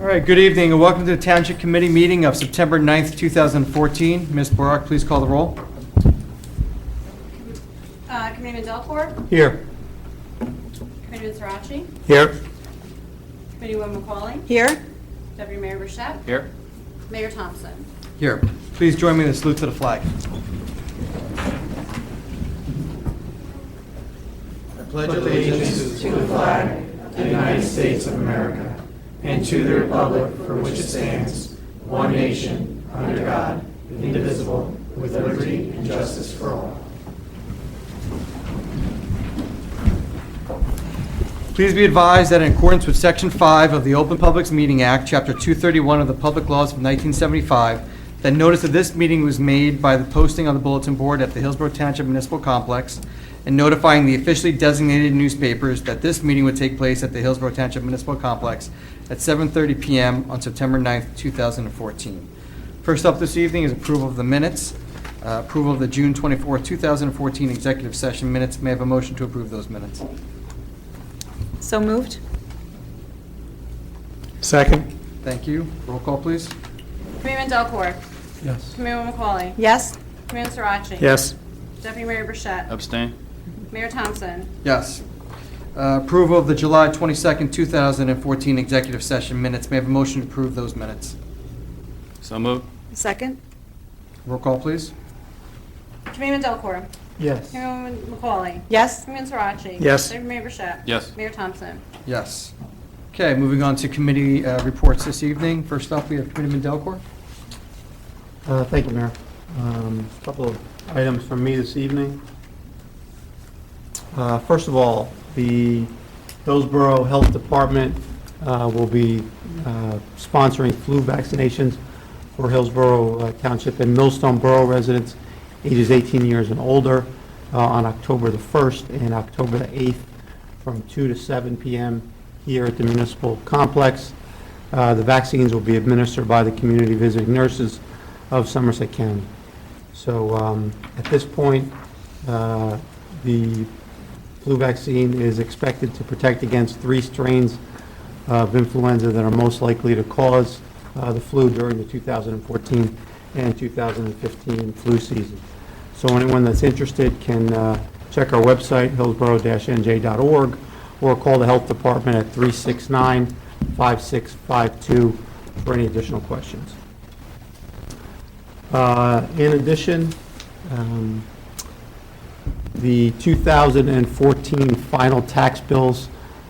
All right, good evening and welcome to the Township Committee meeting of September 9th, 2014. Ms. Barak, please call the roll. Committeeman Delcourt? Here. Committeeman Srirachi? Here. Committeewoman McCauley? Here. Deputy Mayor Burchett? Here. Mayor Thompson? Here. Please join me in the salute to the flag. I pledge allegiance to the flag of the United States of America and to the republic for which it stands, one nation, under God, indivisible, with liberty and justice for all. Please be advised that in accordance with Section 5 of the Open Publics Meeting Act, Chapter 231 of the Public Laws of 1975, that notice of this meeting was made by the posting on the bulletin board at the Hillsborough Township Municipal Complex and notifying the officially designated newspapers that this meeting would take place at the Hillsborough Township Municipal Complex at 7:30 p.m. on September 9th, 2014. First up this evening is approval of the minutes. Approval of the June 24th, 2014 executive session minutes. May I have a motion to approve those minutes? So moved. Second. Thank you. Roll call, please. Committeeman Delcourt? Yes. Committeewoman McCauley? Yes. Committeeman Srirachi? Yes. Deputy Mayor Burchett? Abstain. Mayor Thompson? Yes. Approval of the July 22nd, 2014 executive session minutes. May I have a motion to approve those minutes? So moved. Second. Roll call, please. Committeeman Delcourt? Yes. Committeewoman McCauley? Yes. Committeeman Srirachi? Yes. Deputy Mayor Burchett? Yes. Mayor Thompson? Yes. Okay, moving on to committee reports this evening. First up, we have Committeeman Delcourt. Thank you, Mayor. A couple of items from me this evening. First of all, the Hillsborough Health Department will be sponsoring flu vaccinations for Hillsborough Township and Millstone Borough residents ages 18 years and older on October the 1st and October the 8th from 2 to 7 p.m. here at the municipal complex. The vaccines will be administered by the community visiting nurses of Somerset County. So at this point, the flu vaccine is expected to protect against 3 strains of influenza that are most likely to cause the flu during the 2014 and 2015 flu season. So anyone that's interested can check our website, hillsborough-nj.org, or call the health department at 369-5652 for any additional questions. In addition, the 2014 final tax bills,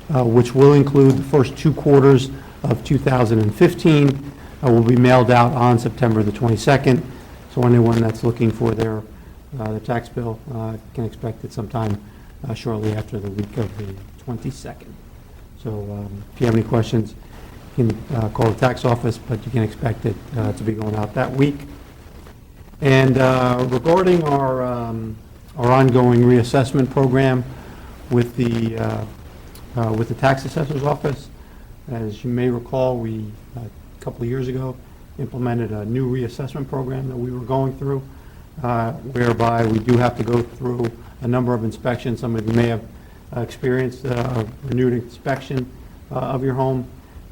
which will include the first 2 quarters of 2015, will be mailed out on September the 22nd. So anyone that's looking for their tax bill can expect it sometime shortly after the week of the 22nd. So if you have any questions, you can call the tax office, but you can expect it to be going out that week. And regarding our ongoing reassessment program with the tax assessor's office, as you may recall, we a couple of years ago implemented a new reassessment program that we were going through, whereby we do have to go through a number of inspections. Some of you may have experienced a renewed inspection of your home.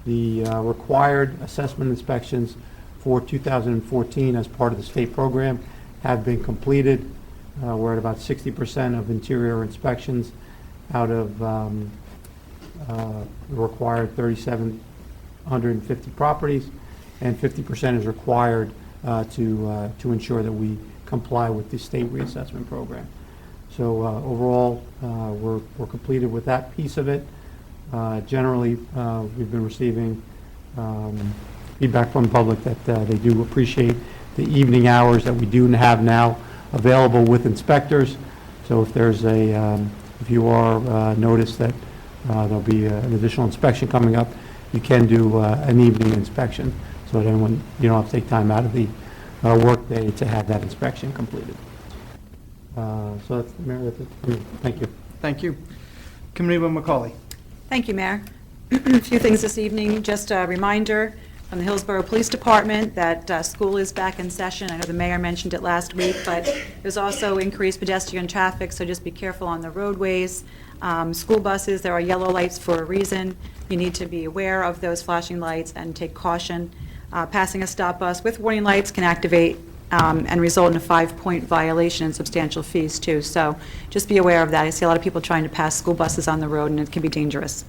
The required assessment inspections for 2014 as part of the state program have been completed. We're at about 60% of interior inspections out of the required 3,750 properties, and 50% is required to ensure that we comply with the state reassessment program. So overall, we're completed with that piece of it. Generally, we've been receiving feedback from the public that they do appreciate the evening hours that we do have now available with inspectors. So if there's if you are noticed that there'll be an additional inspection coming up, you can do an evening inspection, so that anyone, you don't have to take time out of the workday to have that inspection completed. So that's, Mayor, that's it for me. Thank you. Thank you. Committeeman McCauley. Thank you, Mayor. A few things this evening. Just a reminder from the Hillsborough Police Department that school is back in session. I know the mayor mentioned it last week, but there's also increased pedestrian traffic, so just be careful on the roadways. School buses, there are yellow lights for a reason. You need to be aware of those flashing lights and take caution. Passing a stop bus with warning lights can activate and result in a 5-point violation and substantial fees, too. So just be aware of that. I see a lot of people trying to pass school buses on the road, and it can be dangerous.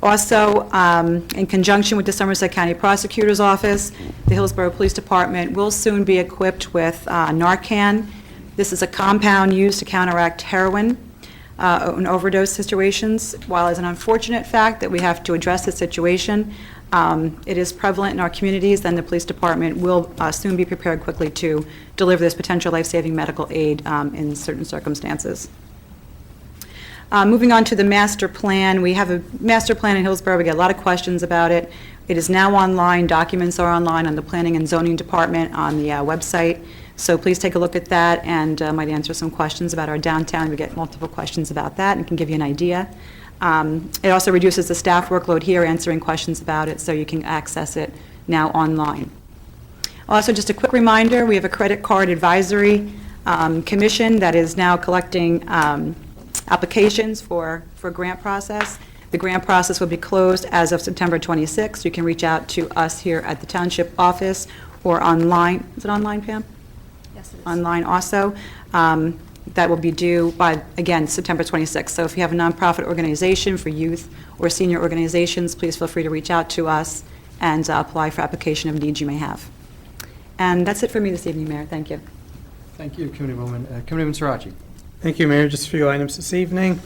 Also, in conjunction with the Somerset County Prosecutor's Office, the Hillsborough Police Department will soon be equipped with Narcan. This is a compound used to counteract heroin in overdose situations. While it's an unfortunate fact that we have to address this situation, it is prevalent in our communities, then the police department will soon be prepared quickly to deliver this potential life-saving medical aid in certain circumstances. Moving on to the master plan, we have a master plan in Hillsborough. We get a lot of questions about it. It is now online. Documents are online on the Planning and Zoning Department on the website. So please take a look at that and might answer some questions about our downtown. We get multiple questions about that and can give you an idea. It also reduces the staff workload here answering questions about it, so you can access it now online. Also, just a quick reminder, we have a credit card advisory commission that is now collecting applications for grant process. The grant process will be closed as of September 26th. You can reach out to us here at the Township office or online. Is it online, Pam? Yes, it is. Online also. That will be due by, again, September 26th. So if you have a nonprofit organization for youth or senior organizations, please feel free to reach out to us and apply for application of needs you may have. And that's it for me this evening, Mayor. Thank you. Thank you, Committeewoman. Committeeman Sirachi. Thank you, Mayor. Just a few items this evening.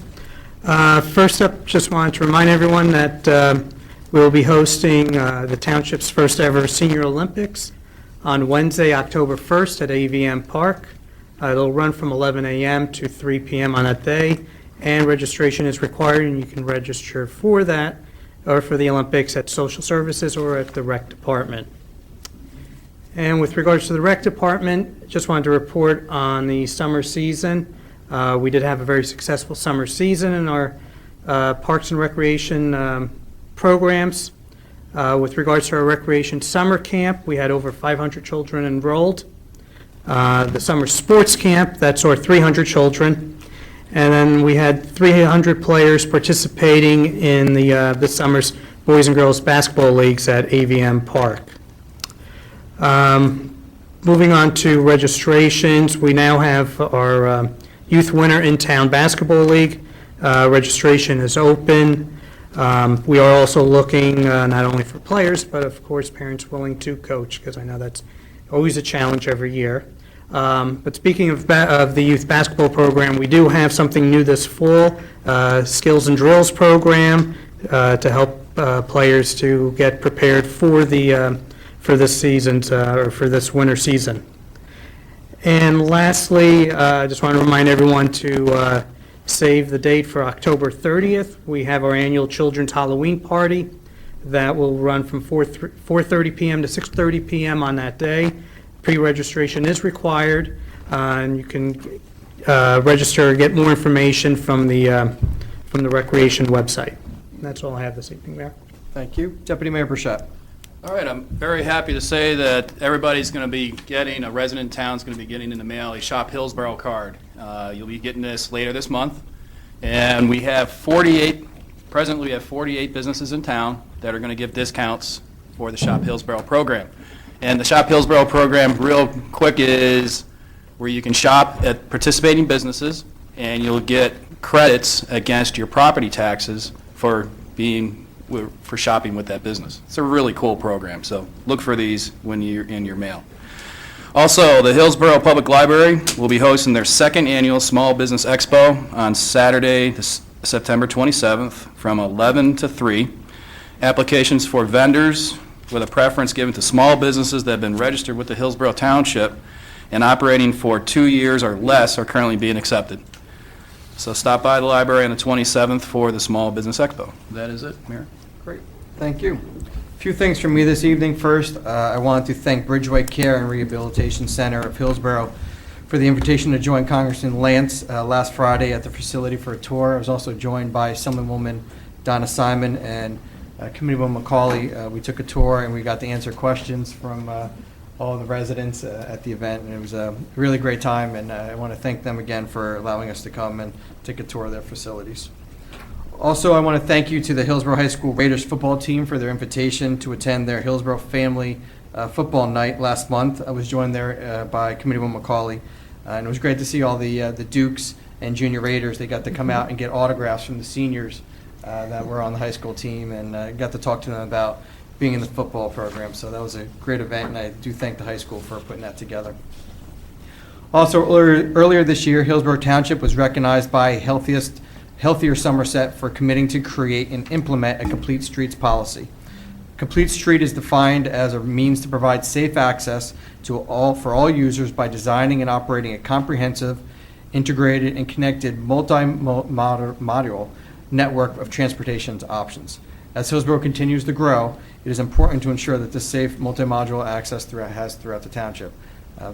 First up, just wanted to remind everyone that we will be hosting the Township's first ever Senior Olympics on Wednesday, October 1st at AVM Park. It'll run from 11 a.m. to 3 p.m. on that day, and registration is required, and you can register for that or for the Olympics at Social Services or at the Rec Department. And with regards to the Rec Department, just wanted to report on the summer season. We did have a very successful summer season in our Parks and Recreation programs. With regards to our Recreation Summer Camp, we had over 500 children enrolled. The Summer Sports Camp, that's our 300 children. And then we had 300 players participating in the summer's Boys and Girls Basketball Leagues at AVM Park. Moving on to registrations, we now have our Youth Winter in Town Basketball League. Registration is open. We are also looking not only for players, but of course parents willing to coach, because I know that's always a challenge every year. But speaking of the youth basketball program, we do have something new this fall, Skills and Drills program to help players to get prepared for this season's or for this winter season. And lastly, I just want to remind everyone to save the date for October 30th. We have our annual Children's Halloween Party that will run from 4:30 p.m. to 6:30 p.m. on that day. Pre-registration is required, and you can register or get more information from the Recreation website. And that's all I have this evening, Mayor. Thank you. Deputy Mayor Burchett. All right, I'm very happy to say that everybody's going to be getting, a resident in town's going to be getting in the mail a Shop Hillsborough card. You'll be getting this later this month. And we have presently we have 48 businesses in town that are going to give discounts for the Shop Hillsborough program. And the Shop Hillsborough program, real quick, is where you can shop at participating businesses and you'll get credits against your property taxes for shopping with that business. It's a really cool program, so look for these when you're in your mail. Also, the Hillsborough Public Library will be hosting their second annual Small Business Expo on Saturday, September 27th from 11 to 3. Applications for vendors with a preference given to small businesses that have been registered with the Hillsborough Township and operating for 2 years or less are currently being accepted. So stop by the library on the 27th for the Small Business Expo. That is it, Mayor. Great. Thank you. A few things from me this evening. First, I want to thank Bridgeway Care and Rehabilitation Center of Hillsborough for the invitation to join Congressman Lance last Friday at the facility for a tour. I was also joined by Assemblywoman Donna Simon and Committeewoman McCauley. We took a tour and we got to answer questions from all of the residents at the event, and it was a really great time, and I want to thank them again for allowing us to come and take a tour of their facilities. Also, I want to thank you to the Hillsborough High School Raiders football team for their invitation to attend their Hillsborough Family Football Night last month. I was joined there by Committeewoman McCauley, and it was great to see all the Dukes and junior Raiders. They got to come out and get autographs from the seniors that were on the high school team, and got to talk to them about being in the football program. So that was a great event, and I do thank the high school for putting that together. Also, earlier this year, Hillsborough Township was recognized by Healthier Somerset for committing to create and implement a complete streets policy. Complete street is defined as a means to provide safe access for all users by designing and operating a comprehensive, integrated, and connected multi-modal network of transportation options. As Hillsborough continues to grow, it is important to ensure that this safe multi-modal access throughout the township.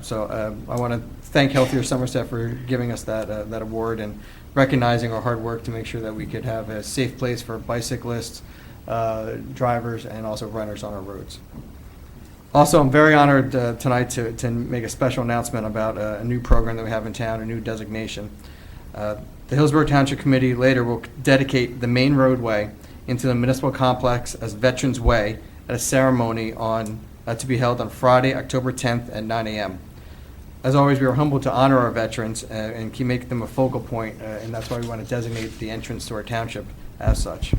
So I want to thank Healthier Somerset for giving us that award and recognizing our hard work to make sure that we could have a safe place for bicyclists, drivers, and also runners on our roads. Also, I'm very honored tonight to make a special announcement about a new program that we have in town, a new designation. The Hillsborough Township Committee later will dedicate the main roadway into the municipal complex as Veterans Way at a ceremony to be held on Friday, October 10th at 9 a.m. As always, we are humbled to honor our veterans and make them a focal point, and that's why we want to designate the entrance to our township as such.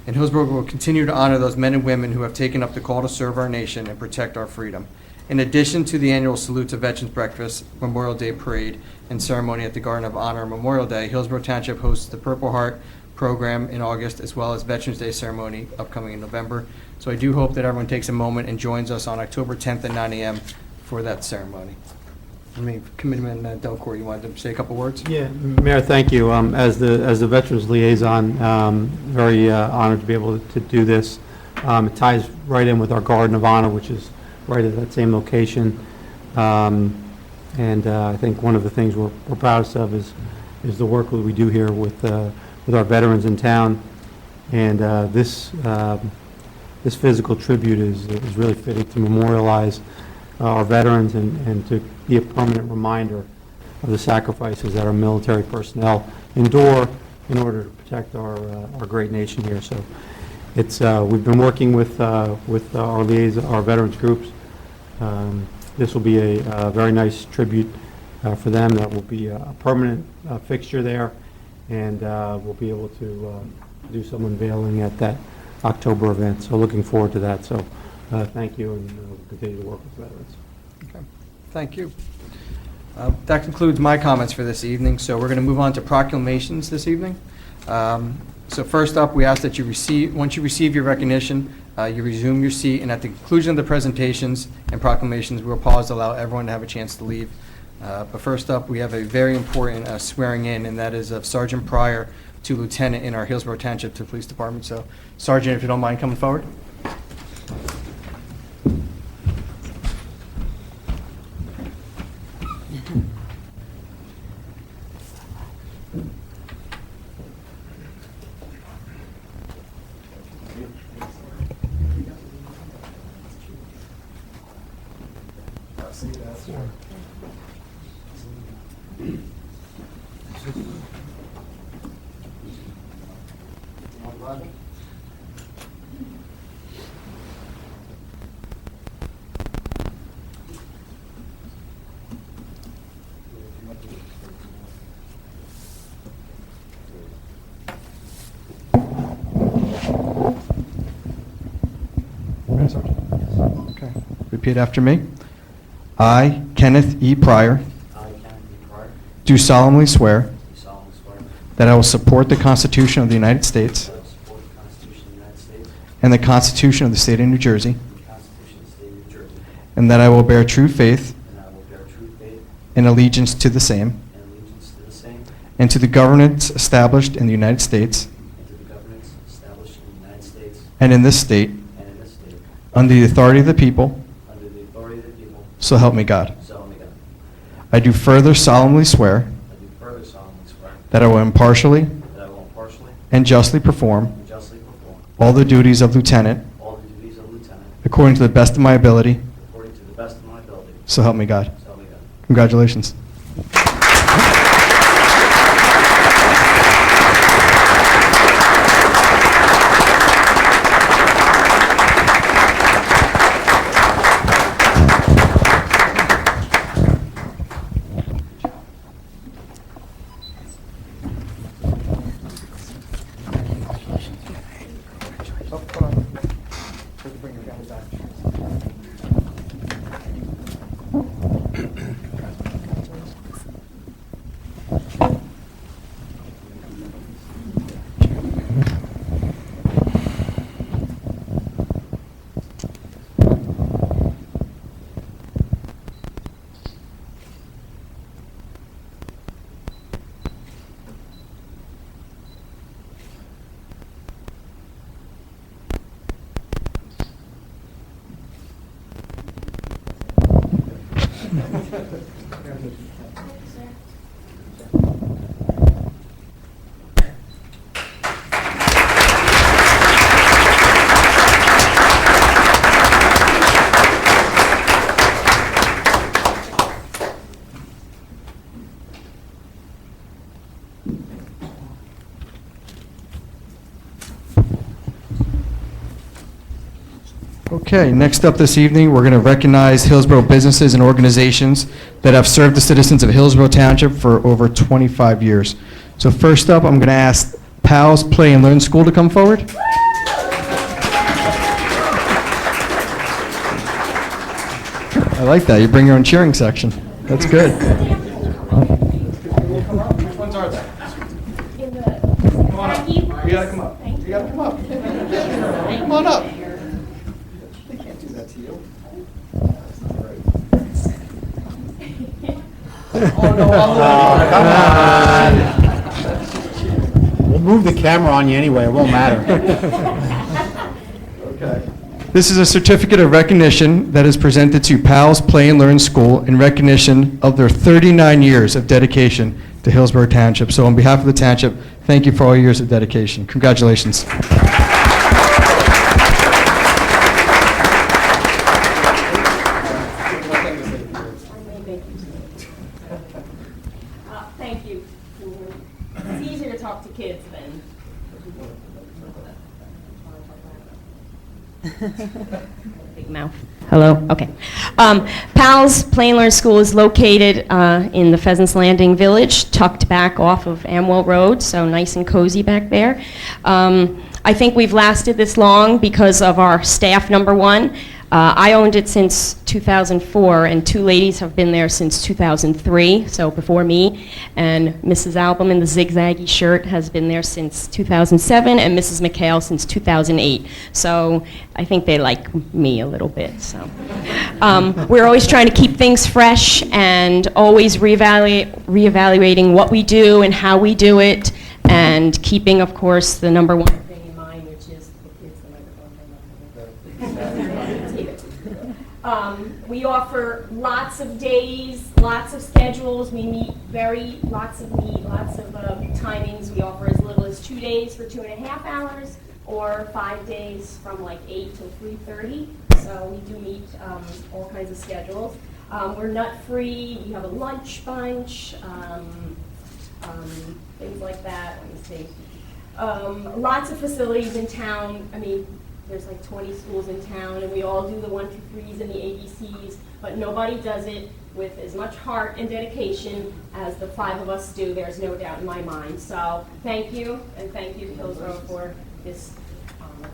And Hillsborough will continue to honor those men and women who have taken up the call to serve our nation and protect our freedom. In addition to the annual Salute to Veterans Breakfast, Memorial Day Parade, and ceremony at the Garden of Honor on Memorial Day, Hillsborough Township hosts the Purple Heart program in August, as well as Veterans Day ceremony upcoming in November. So I do hope that everyone takes a moment and joins us on October 10th at 9 a.m. for that ceremony. Committeeman Delcourt, you wanted to say a couple words? Yeah, Mayor, thank you. As the Veterans Liaison, very honored to be able to do this. It ties right in with our Garden of Honor, which is right at that same location. And I think one of the things we're proudest of is the work that we do here with our veterans in town. And this physical tribute is really fitting to memorialize our veterans and to be a permanent reminder of the sacrifices that our military personnel endure in order to protect our great nation here. So it's we've been working with our veterans groups. This will be a very nice tribute for them. That will be a permanent fixture there, and we'll be able to do some unveiling at that October event. So looking forward to that. So thank you, and we'll continue to work with veterans. Okay, thank you. That concludes my comments for this evening. So we're going to move on to proclamations this evening. So first up, we ask that once you receive your recognition, you resume your seat, and at the conclusion of the presentations and proclamations, we'll pause to allow everyone to have a chance to leave. But first up, we have a very important swearing in, and that is of Sergeant Pryor to Lieutenant in our Hillsborough Township Police Department. So, Sergeant, if you don't mind coming forward. Okay. Repeat after me. I, Kenneth E. Pryor, I, Kenneth E. Pryor, do solemnly swear do solemnly swear that I will support the Constitution of the United States that I will support the Constitution of the United States and the Constitution of the State of New Jersey, and the Constitution of the State of New Jersey, and that I will bear true faith and I will bear true faith and allegiance to the same and allegiance to the same and to the governments established in the United States and to the governments established in the United States and in this state and in this state, under the authority of the people, under the authority of the people, so help me God. so help me God. I do further solemnly swear I do further solemnly swear that I will impartially that I will impartially and justly perform and justly perform all the duties of lieutenant all the duties of lieutenant according to the best of my ability, according to the best of my ability, so help me God. so help me God. Congratulations. Okay, next up this evening, we're going to recognize Hillsborough businesses and organizations that have served the citizens of Hillsborough Township for over 25 years. So first up, I'm going to ask PALS Play and Learn School to come forward. I like that. You bring your own cheering section. That's good. Which ones are they? Come on up. You gotta come up. You gotta come up. Come on up. They can't do that to you. That's not right. Oh, no. Come on. We'll move the camera on you anyway, it won't matter. Okay. This is a certificate of recognition that is presented to PALS Play and Learn School in recognition of their 39 years of dedication to Hillsborough Township. So on behalf of the township, thank you for all your years of dedication. Congratulations. Thank you. It's easier to talk to kids than. Big mouth. Hello? Okay. PALS Play and Learn School is located in the Pheasants Landing Village, tucked back off of Amwell Road, so nice and cozy back there. I think we've lasted this long because of our staff, number one. I owned it since 2004, and two ladies have been there since 2003, so before me. And Mrs. Album in the zigzaggy shirt has been there since 2007, and Mrs. McHale since 2008. So I think they like me a little bit. So we're always trying to keep things fresh and always reevaluating what we do and how we do it, and keeping, of course, the number one thing in mind, which is the kids, the microphone. We offer lots of days, lots of schedules. We meet lots of timings. We offer as little as 2 days for 2.5 hours, or 5 days from like 8 till 3:30. So we do meet all kinds of schedules. We're nut-free. We have a lunch bunch, things like that. Let me see. Lots of facilities in town. I mean, there's like 20 schools in town, and we all do the 1, 2, 3s and the ABCs, but nobody does it with as much heart and dedication as the 5 of us do. There's no doubt in my mind. So thank you, and thank you, Hillsborough, for this honor.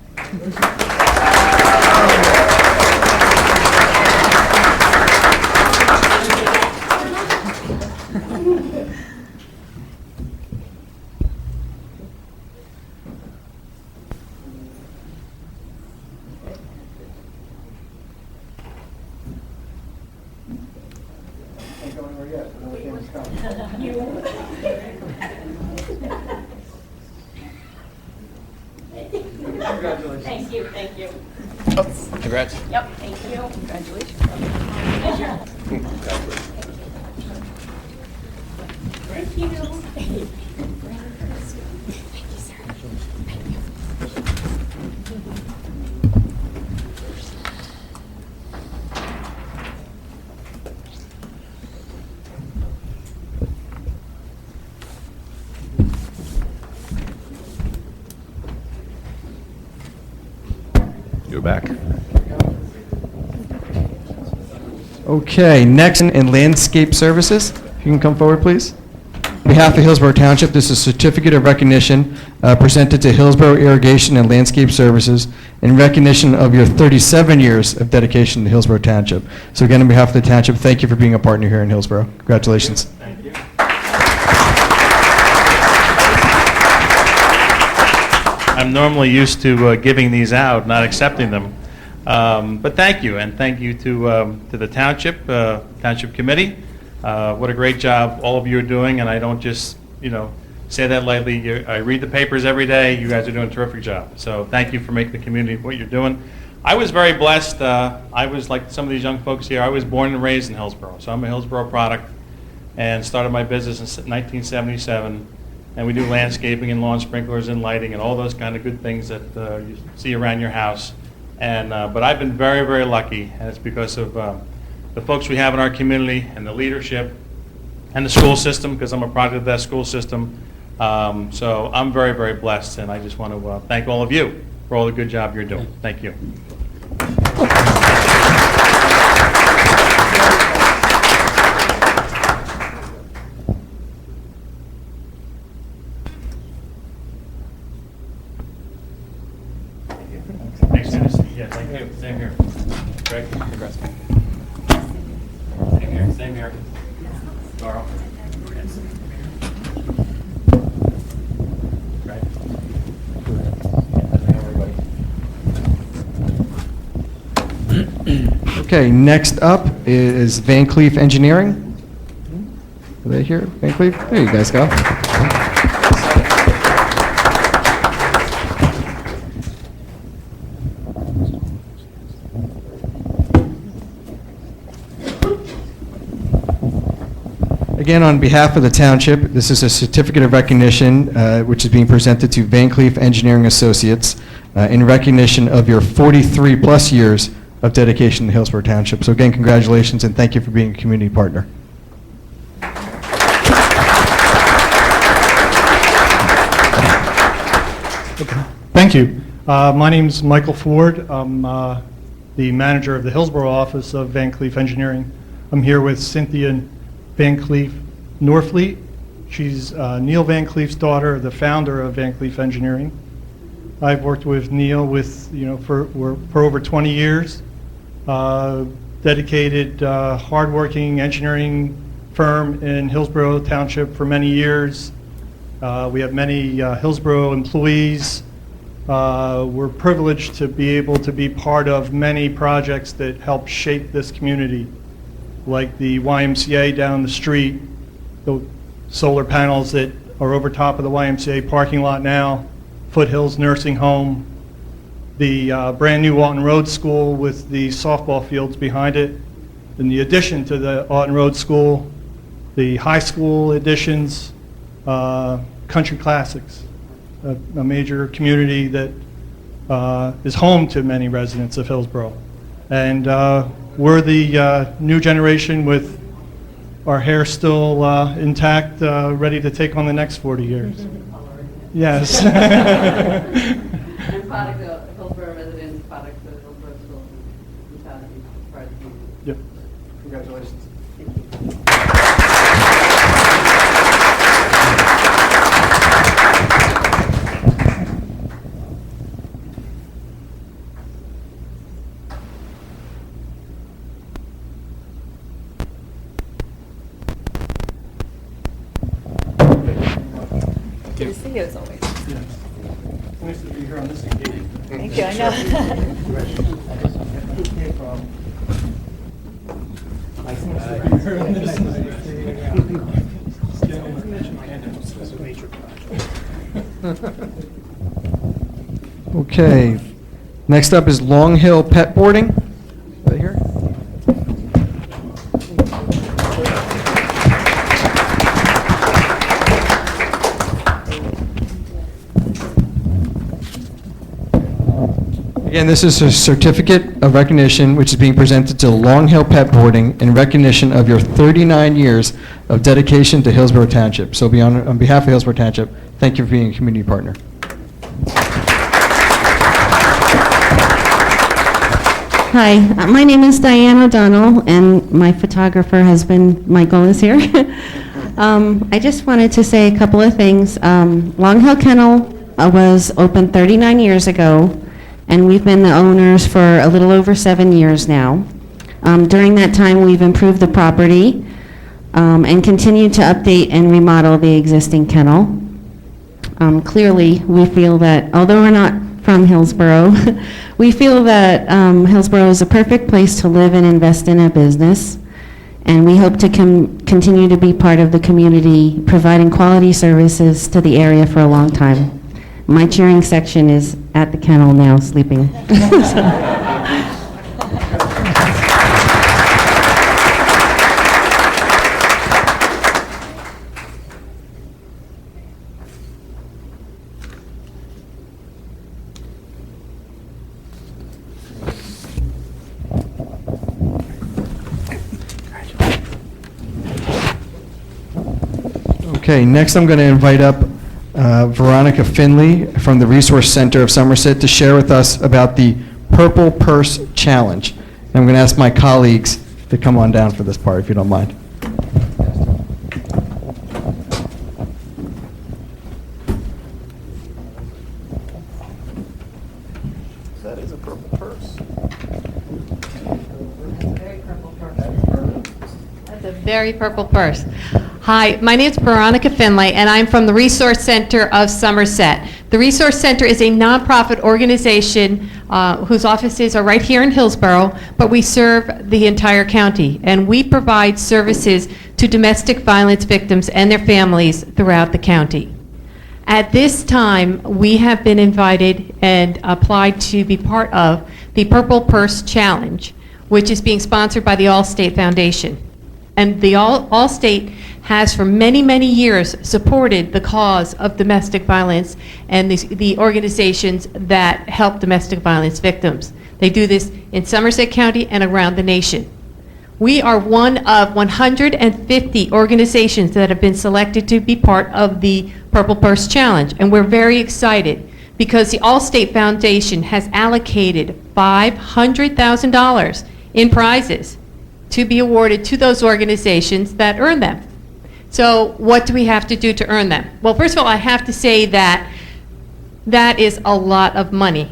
Congratulations. Thank you, thank you. Congrats. Yep, thank you. Congratulations. Thank you. Thank you, sir. You're back. Okay, next in landscape services, if you can come forward, please. On behalf of Hillsborough Township, this is a certificate of recognition presented to Hillsborough Irrigation and Landscape Services in recognition of your 37 years of dedication to Hillsborough Township. So again, on behalf of the township, thank you for being a partner here in Hillsborough. Congratulations. Thank you. I'm normally used to giving these out, not accepting them. But thank you, and thank you to the township, township committee. What a great job all of you are doing, and I don't just, say that lightly. I read the papers every day. You guys are doing a terrific job. So thank you for making the community what you're doing. I was very blessed. I was like some of these young folks here. I was born and raised in Hillsborough, so I'm a Hillsborough product, and started my business in 1977. And we do landscaping and lawn sprinklers and lighting and all those kind of good things that you see around your house. And but I've been very, very lucky, and it's because of the folks we have in our community and the leadership and the school system, because I'm a product of that school system. So I'm very, very blessed, and I just want to thank all of you for all the good job you're doing. Thank you. Thanks, Dennis. Yeah, thank you. Same here. Greg, congrats. Same here. Same here. Carl. Right. Okay, next up is Van Cleef Engineering. Are they here? Van Cleef? There you guys go. Again, on behalf of the township, this is a certificate of recognition which is being presented to Van Cleef Engineering Associates in recognition of your 43-plus years of dedication to Hillsborough Township. So again, congratulations, and thank you for being a community partner. Thank you. My name is Michael Ford. I'm the manager of the Hillsborough office of Van Cleef Engineering. I'm here with Cynthia Van Cleef Norfleet. She's Neil Van Cleef's daughter, the founder of Van Cleef Engineering. I've worked with Neil for over 20 years. Dedicated, hardworking engineering firm in Hillsborough Township for many years. We have many Hillsborough employees. We're privileged to be able to be part of many projects that help shape this community, like the YMCA down the street, the solar panels that are over top of the YMCA parking lot now, Foothills Nursing Home, the brand new Alton Road School with the softball fields behind it, in the addition to the Alton Road School, the high school additions, Country Classics, a major community that is home to many residents of Hillsborough. And we're the new generation with our hair still intact, ready to take on the next 40 years. Yes. And product of Hillsborough residents, product of Hillsborough schools and brutality for the community. Yep. Congratulations. Good to see you as always. Nice to be here on this occasion. Thank you, I know. Okay, next up is Long Hill Pet Boarding. Right here. Again, this is a certificate of recognition which is being presented to Long Hill Pet Boarding in recognition of your 39 years of dedication to Hillsborough Township. So on behalf of Hillsborough Township, thank you for being a community partner. Hi, my name is Diane O'Donnell, and my photographer husband, Michael, is here. I just wanted to say a couple of things. Long Hill Kennel was opened 39 years ago, and we've been the owners for a little over 7 years now. During that time, we've improved the property and continued to update and remodel the existing kennel. Clearly, we feel that, although we're not from Hillsborough, we feel that Hillsborough is a perfect place to live and invest in a business, and we hope to continue to be part of the community, providing quality services to the area for a long time. My cheering section is at the kennel now, sleeping. Okay, next I'm going to invite up Veronica Finley from the Resource Center of Somerset to share with us about the Purple Purse Challenge. And I'm going to ask my colleagues to come on down for this part, if you don't mind. That is a purple purse. That's a very purple purse. Hi, my name is Veronica Finlay, and I'm from the Resource Center of Somerset. The Resource Center is a nonprofit organization whose offices are right here in Hillsborough, but we serve the entire county, and we provide services to domestic violence victims and their families throughout the county. At this time, we have been invited and applied to be part of the Purple Purse Challenge, which is being sponsored by the Allstate Foundation. And the Allstate has for many, many years supported the cause of domestic violence and the organizations that help domestic violence victims. They do this in Somerset County and around the nation. We are one of 150 organizations that have been selected to be part of the Purple Purse Challenge, and we're very excited because the Allstate Foundation has allocated $500,000 in prizes to be awarded to those organizations that earn them. So what do we have to do to earn them? Well, first of all, I have to say that that is a lot of money.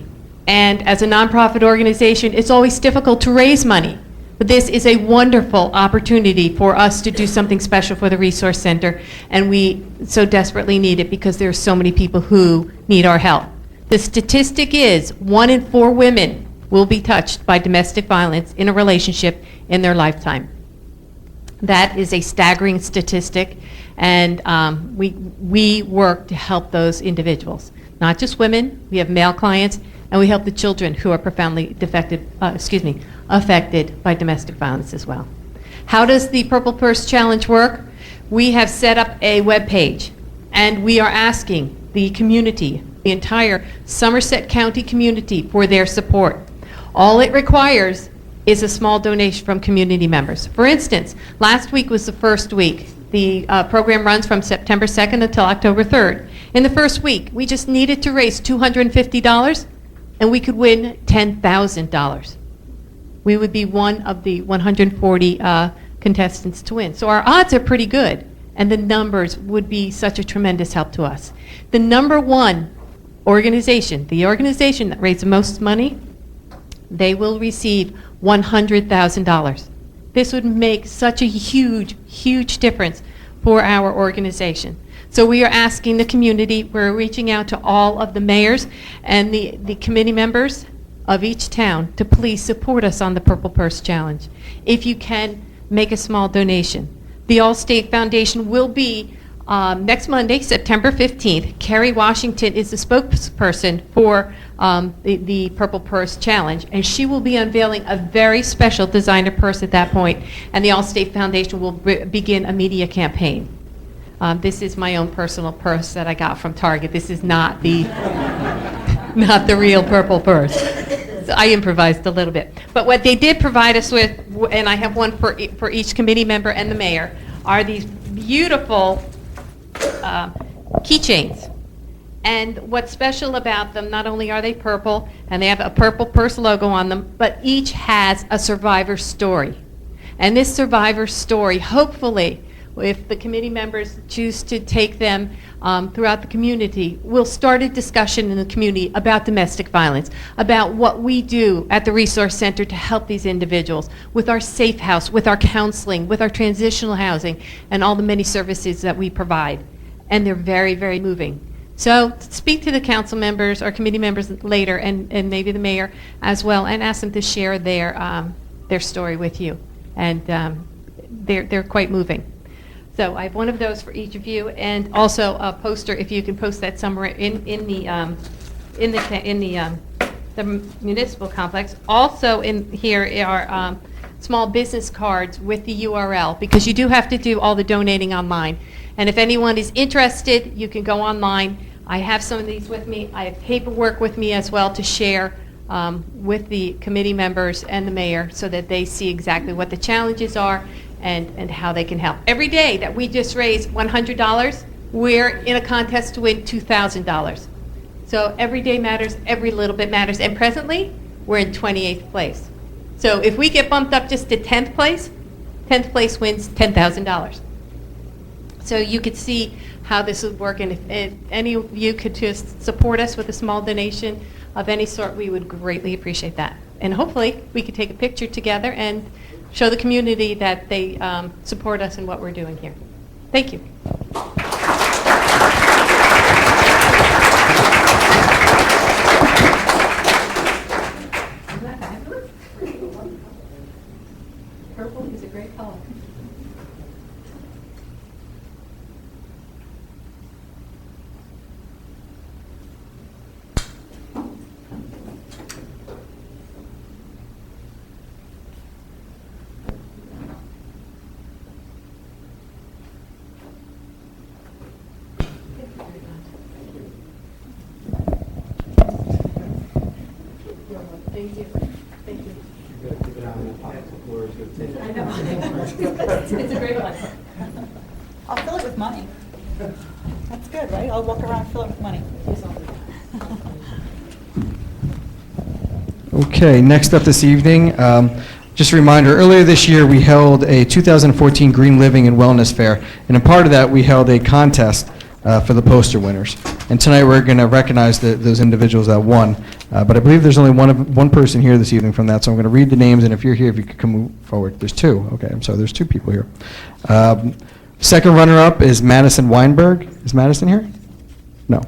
And as a nonprofit organization, it's always difficult to raise money. But this is a wonderful opportunity for us to do something special for the Resource Center, and we so desperately need it because there are so many people who need our help. The statistic is 1 in 4 women will be touched by domestic violence in a relationship in their lifetime. That is a staggering statistic, and we work to help those individuals. Not just women, we have male clients, and we help the children who are profoundly affected by domestic violence as well. How does the Purple Purse Challenge work? We have set up a web page, and we are asking the community, the entire Somerset County community, for their support. All it requires is a small donation from community members. For instance, last week was the first week. The program runs from September 2nd until October 3rd. In the first week, we just needed to raise $250, and we could win $10,000. We would be one of the 140 contestants to win. So our odds are pretty good, and the numbers would be such a tremendous help to us. The number one organization, the organization that raised the most money, they will receive $100,000. This would make such a huge, huge difference for our organization. So we are asking the community, we're reaching out to all of the mayors and the committee members of each town to please support us on the Purple Purse Challenge. If you can, make a small donation. The Allstate Foundation will be next Monday, September 15th. Kerry Washington is the spokesperson for the Purple Purse Challenge, and she will be unveiling a very special designer purse at that point, and the Allstate Foundation will begin a media campaign. This is my own personal purse that I got from Target. This is not the not the real purple purse. So I improvised a little bit. But what they did provide us with, and I have one for each committee member and the mayor, are these beautiful keychains. And what's special about them, not only are they purple, and they have a Purple Purse logo on them, but each has a survivor story. And this survivor story, hopefully, if the committee members choose to take them throughout the community, we'll start a discussion in the community about domestic violence, about what we do at the Resource Center to help these individuals with our safe house, with our counseling, with our transitional housing, and all the many services that we provide. And they're very, very moving. So speak to the council members or committee members later, and maybe the mayor as well, and ask them to share their story with you. And they're quite moving. So I have one of those for each of you, and also a poster, if you can post that somewhere in the municipal complex. Also in here are small business cards with the URL, because you do have to do all the donating online. And if anyone is interested, you can go online. I have some of these with me. I have paperwork with me as well to share with the committee members and the mayor so that they see exactly what the challenges are and how they can help. Every day that we just raise $100, we're in a contest to win $2,000. So every day matters, every little bit matters. And presently, we're in 28th place. So if we get bumped up just to 10th place wins $10,000. So you could see how this would work, and if any of you could just support us with a small donation of any sort, we would greatly appreciate that. And hopefully, we could take a picture together and show the community that they support us in what we're doing here. Thank you. Purple is a great color. Thank you. Thank you. I know. It's a great one. I'll fill it with money. That's good, right? I'll walk around and fill it with money. Okay, next up this evening, just a reminder, earlier this year, we held a 2014 Green Living and Wellness Fair, and a part of that, we held a contest for the poster winners. And tonight, we're going to recognize those individuals that won. But I believe there's only one person here this evening from that, so I'm going to read the names, and if you're here, if you could come forward. There's two. Okay, I'm sorry, there's two people here. Second runner-up is Madison Weinberg. Is Madison here? No.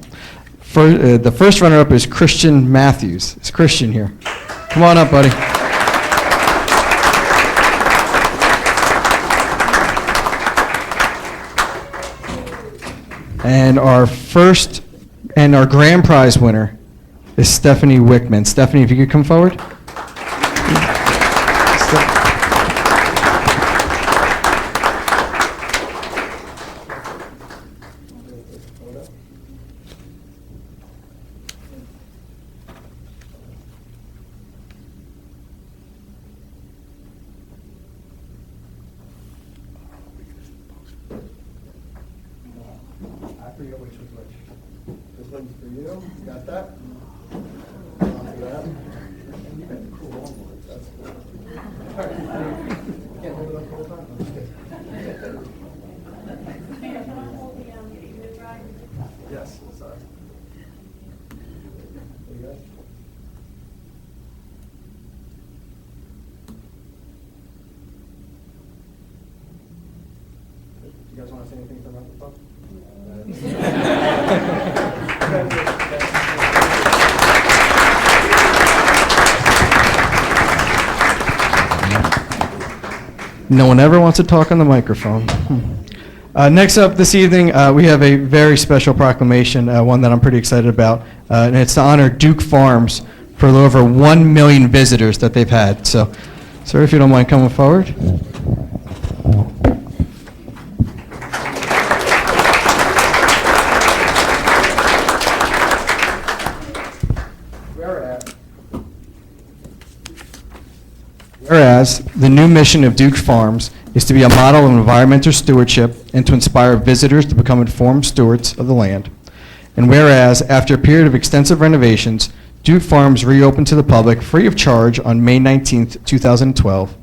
The first runner-up is Christian Matthews. Is Christian here? Come on up, buddy. And our grand prize winner is Stephanie Wickman. Stephanie, if you could come forward. I forget which was which. This one's for you. Got that? Cool. That's cool. Can't hold it up the whole time? Yes, sorry. There you go. You guys want to say anything from the phone? No one ever wants to talk on the microphone. Next up this evening, we have a very special proclamation, one that I'm pretty excited about, and it's to honor Duke Farms for over 1 million visitors that they've had. So, sir, if you don't mind coming forward. Whereas the new mission of Duke Farms is to be a model of environmental stewardship and to inspire visitors to become informed stewards of the land. And whereas after a period of extensive renovations, Duke Farms reopened to the public free of charge on May 19th, 2012.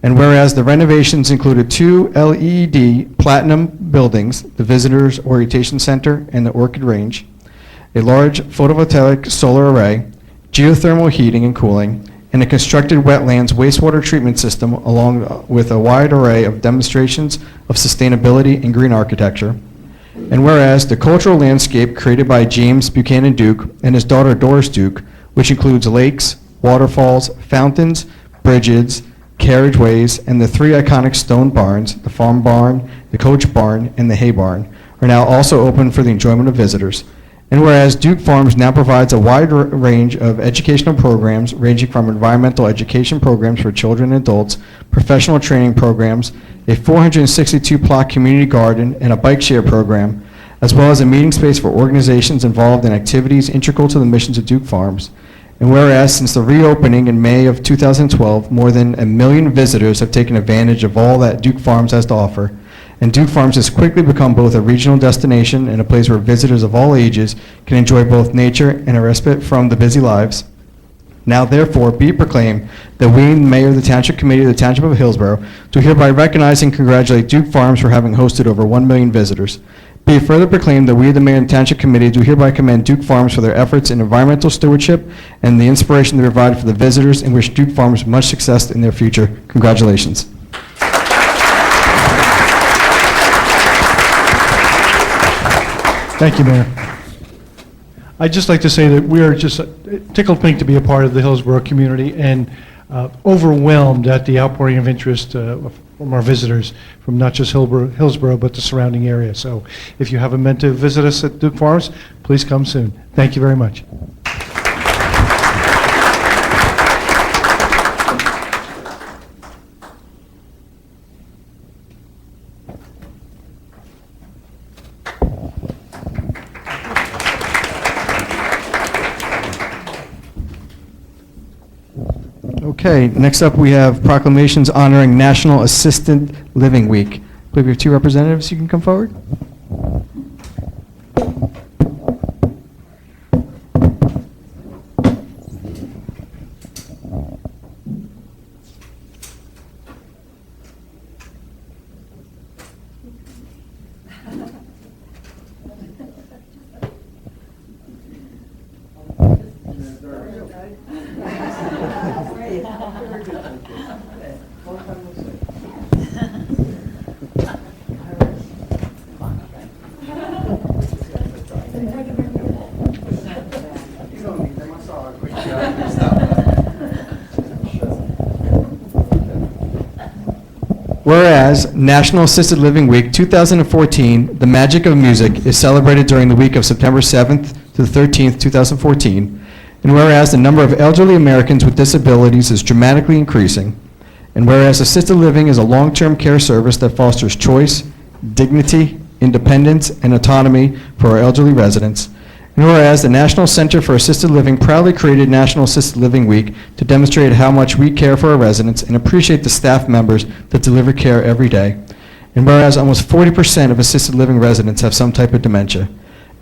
And whereas the renovations included 2 LED platinum buildings, the Visitors Orientation Center and the Orchid Range, a large photovoltaic solar array, geothermal heating and cooling, and a constructed wetlands wastewater treatment system along with a wide array of demonstrations of sustainability and green architecture. And whereas the cultural landscape created by James Buchanan Duke and his daughter Doris Duke, which includes lakes, waterfalls, fountains, bridges, carriageways, and the 3 iconic stone barns, the farm barn, the coach barn, and the hay barn, are now also open for the enjoyment of visitors. And whereas Duke Farms now provides a wide range of educational programs ranging from environmental education programs for children and adults, professional training programs, a 462-plot community garden, and a bike share program, as well as a meeting space for organizations involved in activities integral to the missions of Duke Farms. And whereas since the reopening in May of 2012, more than 1 million visitors have taken advantage of all that Duke Farms has to offer, and Duke Farms has quickly become both a regional destination and a place where visitors of all ages can enjoy both nature and a respite from the busy lives. Now therefore be proclaimed that we, the Mayor of the Township Committee of the Township of Hillsborough, do hereby recognize and congratulate Duke Farms for having hosted over 1 million visitors. Be it further proclaimed that we, the Mayor and Township Committee, do hereby commend Duke Farms for their efforts in environmental stewardship and the inspiration they provide for the visitors, and wish Duke Farms much success in their future. Congratulations. Thank you, Mayor. I'd just like to say that we are just tickled pink to be a part of the Hillsborough community and overwhelmed at the outpouring of interest from our visitors from not just Hillsborough, but the surrounding area. So if you haven't meant to visit us at Duke Farms, please come soon. Thank you very much. Okay, next up we have proclamations honoring National Assisted Living Week. I believe we have 2 representatives who can come forward. Whereas National Assisted Living Week 2014, The Magic of Music, is celebrated during the week of September 7th to the 13th, 2014. And whereas the number of elderly Americans with disabilities is dramatically increasing. And whereas assisted living is a long-term care service that fosters choice, dignity, independence, and autonomy for our elderly residents. And whereas the National Center for Assisted Living proudly created National Assisted Living Week to demonstrate how much we care for our residents and appreciate the staff members that deliver care every day. And whereas almost 40% of assisted living residents have some type of dementia.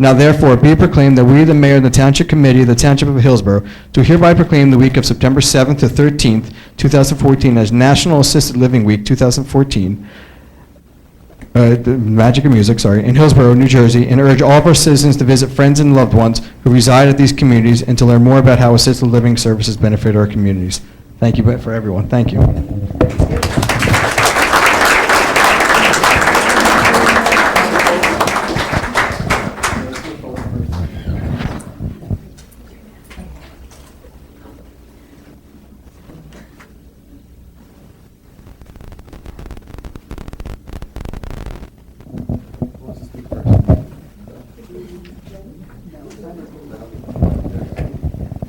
Now therefore be it proclaimed that we, the Mayor and the Township Committee of the Township of Hillsborough, do hereby proclaim the week of September 7th to 13th, 2014 as National Assisted Living Week 2014. The Magic of Music, in Hillsborough, New Jersey, and urge all of our citizens to visit friends and loved ones who reside at these communities and to learn more about how assisted living services benefit our communities. Thank you for everyone. Thank you.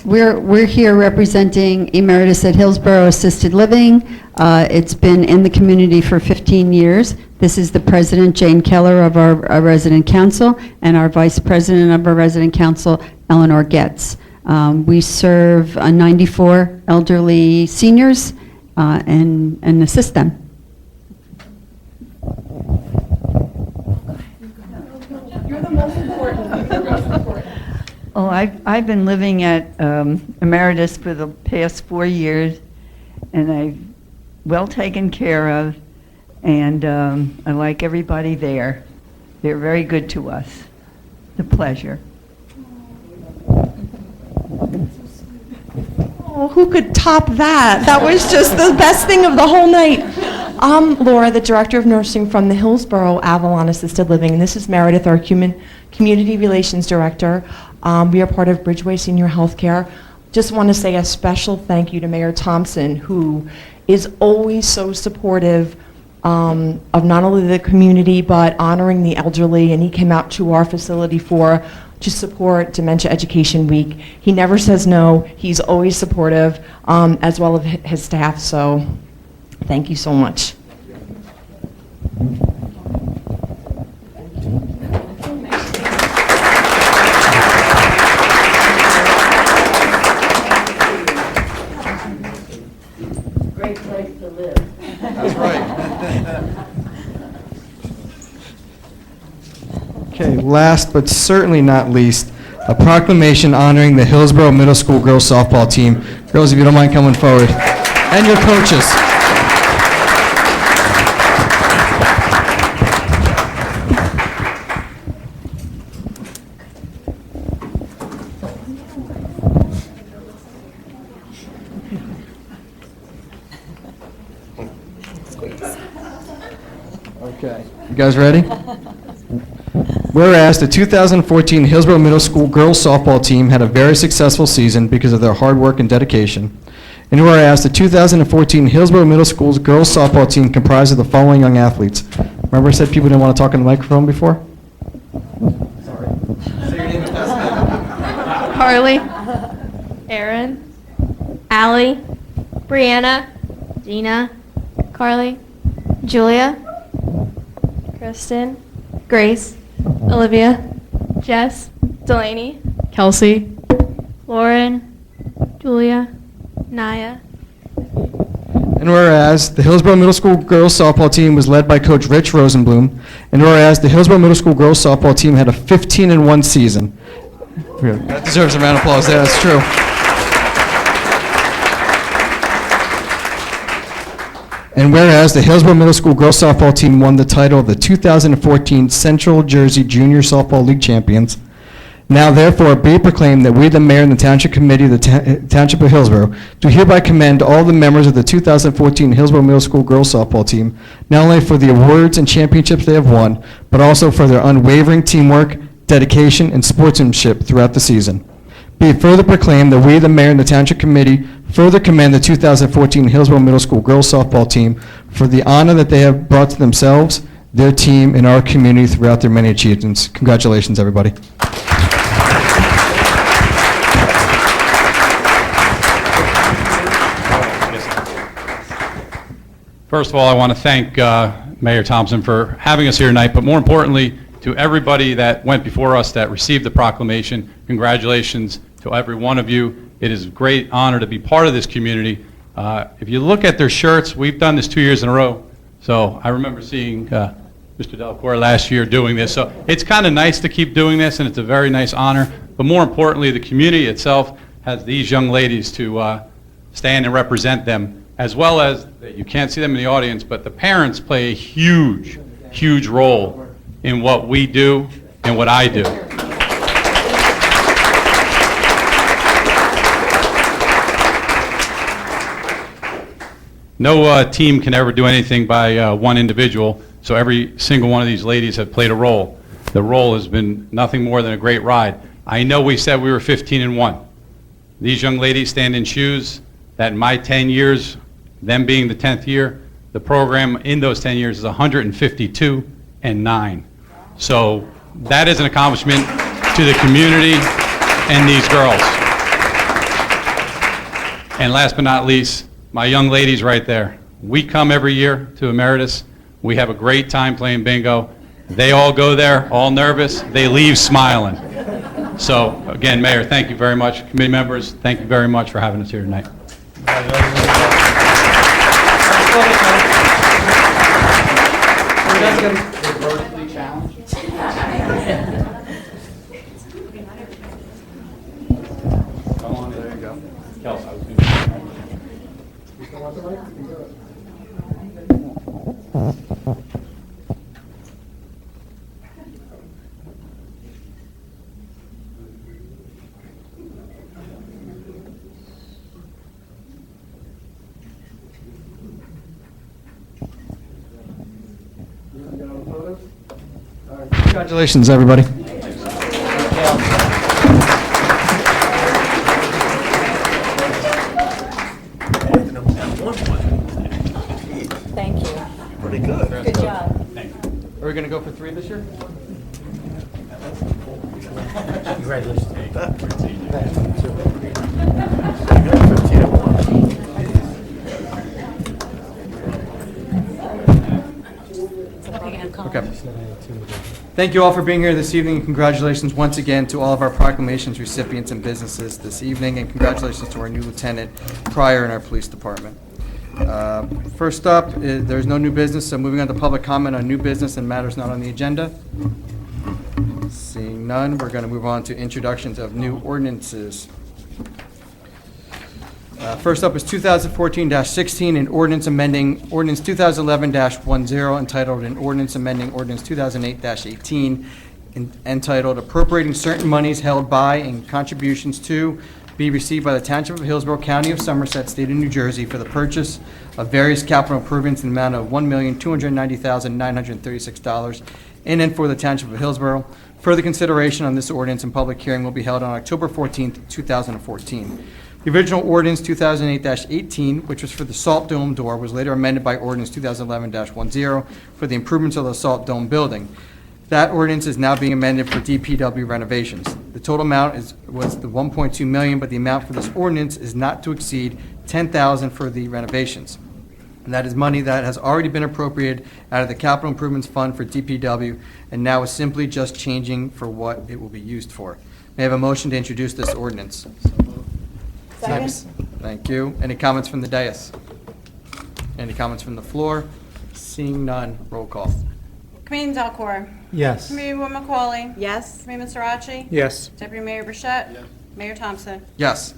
We're here representing Emeritus at Hillsborough Assisted Living. It's been in the community for 15 years. This is the President, Jane Keller, of our Resident Council, and our Vice President of our Resident Council, Eleanor Getz. We serve 94 elderly seniors and assist them. You're the most important. You're the most important. Oh, I've been living at Emeritus for the past 4 years, and I'm well taken care of, and I like everybody there. They're very good to us. It's a pleasure. Oh, who could top that? That was just the best thing of the whole night. I'm Laura, the Director of Nursing from the Hillsborough Avalon Assisted Living, and this is Meredith, our Community Relations Director. We are part of Bridgeway Senior Healthcare. Just want to say a special thank you to Mayor Thompson, who is always so supportive of not only the community, but honoring the elderly, and he came out to our facility to support Dementia Education Week. He never says no. He's always supportive, as well as his staff, so thank you so much. great place to live. That's right. Okay, last but certainly not least, a proclamation honoring the Hillsborough Middle School girls softball team. Girls, if you don't mind coming forward. And your coaches. Okay, you guys ready? Whereas the 2014 Hillsborough Middle School girls softball team had a very successful season because of their hard work and dedication. And whereas the 2014 Hillsborough Middle School's girls softball team comprised of the following young athletes. Remember I said people didn't want to talk on the microphone before? Sorry. Say your name and pass Carly, Aaron, Allie, Brianna, Gina, Carly, Julia, Kristen, Grace, Olivia, Jess, Delaney, Kelsey, Lauren, Julia, Naya. And whereas the Hillsborough Middle School girls softball team was led by Coach Rich Rosenblum, and whereas the Hillsborough Middle School girls softball team had a 15-1 season. That deserves a round of applause there, that's true. And whereas the Hillsborough Middle School girls softball team won the title of the 2014 Central Jersey Junior Softball League champions, now therefore be it proclaimed that we, the mayor and the township committee of the Township of Hillsborough, do hereby commend all the members of the 2014 Hillsborough Middle School girls softball team, not only for the awards and championships they have won, but also for their unwavering teamwork, dedication, and sportsmanship throughout the season. Be it further proclaimed that we, the mayor and the township committee, further commend the 2014 Hillsborough Middle School girls softball team for the honor that they have brought to themselves, their team, and our community throughout their many achievements. Congratulations, everybody. First of all, I want to thank Mayor Thompson for having us here tonight, but more importantly, to everybody that went before us that received the proclamation. Congratulations to every one of you. It is a great honor to be part of this community. If you look at their shirts, we've done this 2 years in a row. So I remember seeing Mr. Delacroix last year doing this. So it's kind of nice to keep doing this, and it's a very nice honor. But more importantly, the community itself has these young ladies to stand and represent them, as well as, you can't see them in the audience, but the parents play a huge, huge role in what we do and what I do. No team can ever do anything by one individual, so every single one of these ladies have played a role. The role has been nothing more than a great ride. I know we said we were 15-1. These young ladies stand in shoes that in my 10 years, them being the 10th year, the program in those 10 years is 152-9. So that is an accomplishment to the community and these girls. And last but not least, my young ladies right there. We come every year to Emeritus. We have a great time playing bingo. They all go there, all nervous. They leave smiling. So again, Mayor, thank you very much. Committee members, thank you very much for having us here tonight. Congratulations, everybody. Thank you. Pretty good. Good job. Are we going to go for 3 this year? Congratulations. Okay. Thank you all for being here this evening, and congratulations once again to all of our proclamations recipients and businesses this evening, and congratulations to our new lieutenant, Pryor, in our police department. First up, there's no new business, so moving on to public comment on new business and matters not on the agenda. Seeing none, we're going to move on to introductions of new ordinances. First up is 2014-16, an ordinance amending ordinance 2011-10, entitled an ordinance amending ordinance 2008-18, entitled appropriating certain monies held by and contributions to be received by the Township of Hillsborough, County of Somerset, State of New Jersey for the purchase of various capital improvements in the amount of $1,290,936 in and for the Township of Hillsborough. Further consideration on this ordinance and public hearing will be held on October 14th, 2014. The original ordinance 2008-18, which was for the Salt Dome door, was later amended by ordinance 2011-10 for the improvements of the Salt Dome building. That ordinance is now being amended for DPW renovations. The total amount was the $1.2 million, but the amount for this ordinance is not to exceed $10,000 for the renovations. And that is money that has already been appropriated out of the Capital Improvements Fund for DPW, and now is simply just changing for what it will be used for. May I have a motion to introduce this ordinance? Second. Thank you. Any comments from the dais? Any comments from the floor? Seeing none, roll call. Committee Delcor. Yes. Committeewoman McCauley. Yes. Committeeman Srirachi. Yes. Deputy Mayor Burchett. Yes. Mayor Thompson. Yes.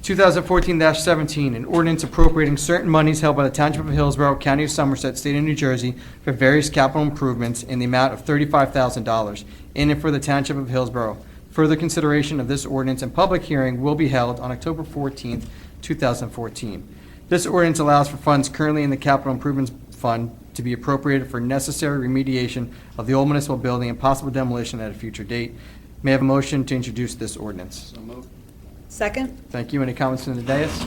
2014-17, an ordinance appropriating certain monies held by the Township of Hillsborough, County of Somerset, State of New Jersey for various capital improvements in the amount of $35,000 in and for the Township of Hillsborough. Further consideration of this ordinance and public hearing will be held on October 14th, 2014. This ordinance allows for funds currently in the Capital Improvements Fund to be appropriated for necessary remediation of the old municipal building and possible demolition at a future date. May I have a motion to introduce this ordinance? So moved. Second. Thank you. Any comments from the dais?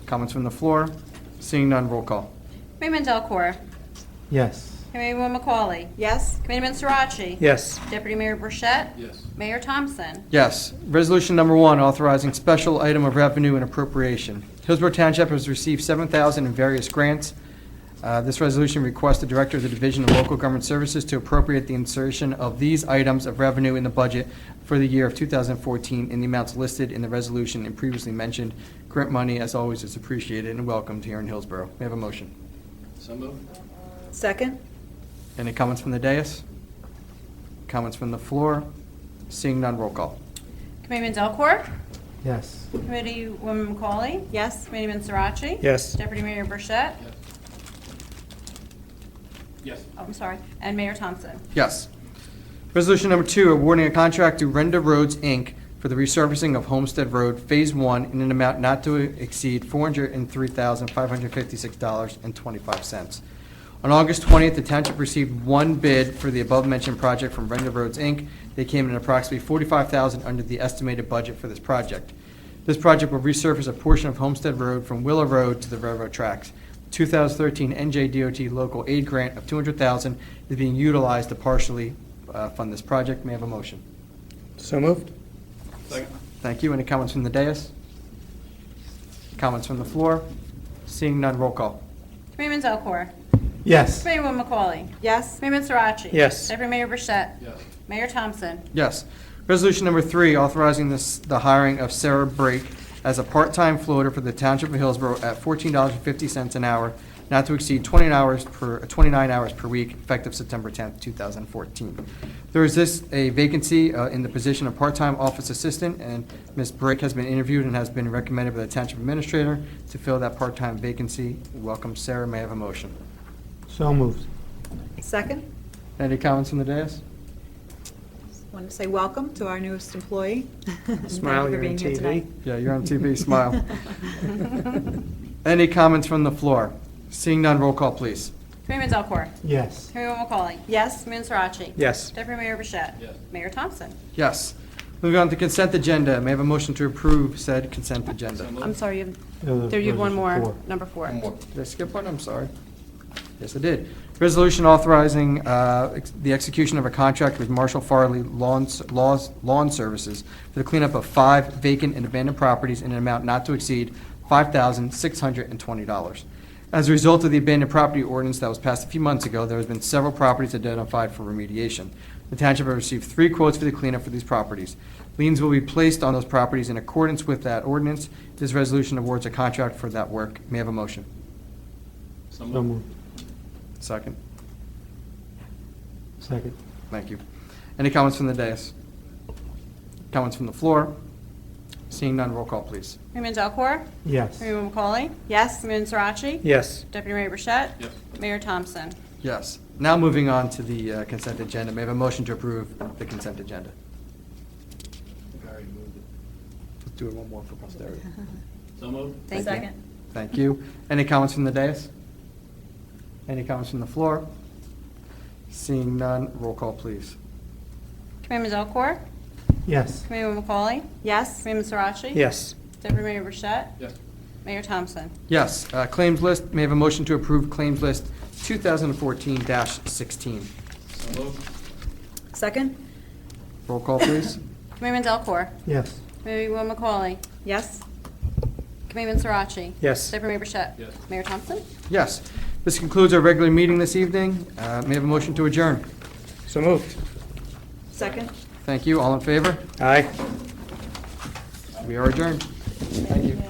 Comments from the floor? Seeing none, roll call. Committeeman Delcor. Yes. Committeewoman McCauley. Yes. Committeeman Srirachi. Yes. Deputy Mayor Burchett. Yes. Mayor Thompson. Yes. Resolution number 1, authorizing special item of revenue and appropriation. Hillsborough Township has received $7,000 in various grants. This resolution requests the Director of the Division of Local Government Services to appropriate the insertion of these items of revenue in the budget for the year of 2014 in the amounts listed in the resolution and previously mentioned. Grant money, as always, is appreciated and welcomed here in Hillsborough. May I have a motion? So moved. Second. Any comments from the dais? Comments from the floor? Seeing none, roll call. Committeeman Delcor. Yes. Committeewoman McCauley. Yes. Committeeman Srirachi. Yes. Deputy Mayor Burchett. Yes. Yes. Oh, I'm sorry. And Mayor Thompson. Yes. Resolution number 2, awarding a contract to Renda Roads, Inc. for the resurfacing of Homestead Road, Phase 1, in an amount not to exceed $403,556.25. On August 20th, the township received one bid for the above-mentioned project from Renda Roads, Inc. They came in approximately $45,000 under the estimated budget for this project. This project will resurface a portion of Homestead Road from Willow Road to the railroad tracks. 2013 NJDOT local aid grant of $200,000 is being utilized to partially fund this project. May I have a motion? So moved. Second. Thank you. Any comments from the dais? Comments from the floor? Seeing none, roll call. Committeeman Delcor. Yes. Committeewoman McCauley. Yes. Committeeman Srirachi. Yes. Deputy Mayor Burchett. Yes. Mayor Thompson. Yes. Resolution number 3, authorizing the hiring of Sarah Brake as a part-time floater for the Township of Hillsborough at $14.50 an hour, not to exceed 29 hours per week, effective September 10th, 2014. There is a vacancy in the position of part-time office assistant, and Ms. Brake has been interviewed and has been recommended by the Township Administrator to fill that part-time vacancy. Welcome, Sarah. May I have a motion? So moved. Second. Any comments from the dais? Want to say welcome to our newest employee. Smile, Thank you for you're being on here TV. tonight. Yeah, you're on TV. Smile. Any comments from the floor? Seeing none, roll call, please. Committeeman Delcor. Yes. Committeewoman McCauley. Yes. Committeeman Srirachi. Yes. Deputy Mayor Burchett. Yes. Mayor Thompson. Yes. Moving on to consent agenda. May I have a motion to approve said consent agenda? So moved. I'm sorry, you No, have, there you have one more, resolution 4. number 4. Did I skip one? I'm sorry. Yes, I did. Resolution authorizing the execution of a contract with Marshall Farley Lawn Services for the cleanup of 5 vacant and abandoned properties in an amount not to exceed $5,620. As a result of the abandoned property ordinance that was passed a few months ago, there has been several properties identified for remediation. The township has received 3 quotes for the cleanup for these properties. Liens will be placed on those properties in accordance with that ordinance. This resolution awards a contract for that work. May I have a motion? So So moved. Second. Second. Thank you. Any comments from the dais? Comments from the floor? Seeing none, roll call, please. Committeeman Delcor? Yes. Committeeman McCauley? Yes? Committeeman Sirachi? Yes. Deputy Mayor Burchett? Yes. Mayor Thompson? Yes. Now moving on to the consent agenda. May I have a motion to approve the consent agenda? Let's do it one more for posterity. So moved. Thank you. Second. Thank you. Any comments from the dais? Any comments from the floor? Seeing none, roll call, please. Committeeman Delcor? Yes. Committeeman McCauley? Yes? Committeeman Sirachi? Yes. Deputy Mayor Burchett? Yes. Mayor Thompson? Yes. Claims list, may I have a motion to approve claims list 2014-16? So moved. Second? Roll call, please. Committeeman Delcor? Yes. Committeeman McCauley? Yes? Committeeman Sirachi? Yes. Deputy Mayor Burchett? Yes. Mayor Thompson? Yes. This concludes our regular meeting this evening. May I have a motion to adjourn? So moved. Second? Thank you. All in favor? Aye. We are adjourned. Thank you.